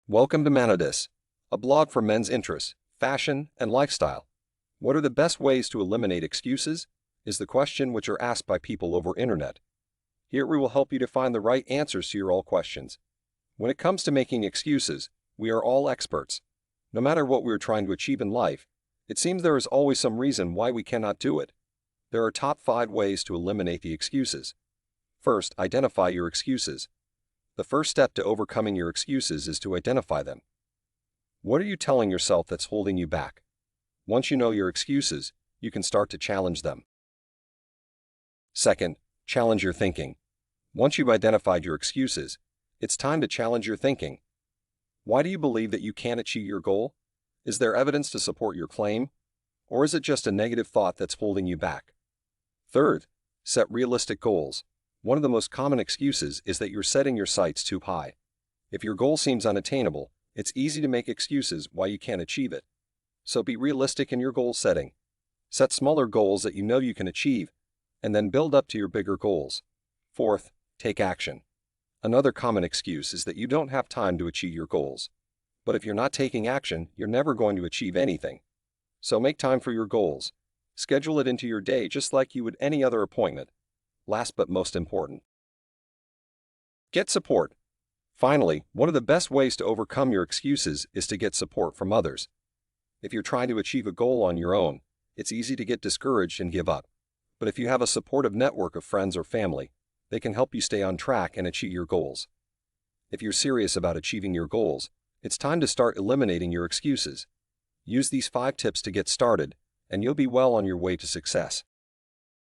Welcome to Manodis, a blog for men's interests, fashion, and lifestyle. What are the best ways to eliminate excuses? Is the question which are asked by people over internet. Here we will help you to find the right answers to your all questions. When it comes to making excuses, we are all experts. No matter what we are trying to achieve in life, it seems there is always some reason why we cannot do it. There are top 5 ways to eliminate the excuses. First, identify your excuses. The first step to overcoming your excuses is to identify them. What are you telling yourself that's holding you back? Once you know your excuses, you can start to challenge them. Second, challenge your thinking. Once you've identified your excuses, it's time to challenge your thinking. Why do you believe that you can't achieve your goal? Is there evidence to support your claim? Or is it just a negative thought that's holding you back? Third, set realistic goals. One of the most common excuses is that you're setting your sights too high. If your goal seems unattainable, it's easy to make excuses why you can't achieve it. So be realistic in your goal setting. Set smaller goals that you know you can achieve, and then build up to your bigger goals. Fourth, take action. Another common excuse is that you don't have time to achieve your goals. But if you're not taking action, you're never going to achieve anything. So make time for your goals. Schedule it into your day just like you would any other appointment. Last but most important, get support. Finally, one of the best ways to overcome your excuses is to get support from others. If you're trying to achieve a goal on your own, it's easy to get discouraged and give up. But if you have a supportive network of friends or family, they can help you stay on track and achieve your goals. If you're serious about achieving your goals, it's time to start eliminating your excuses. Use these 5 tips to get started, and you'll be well on your way to success.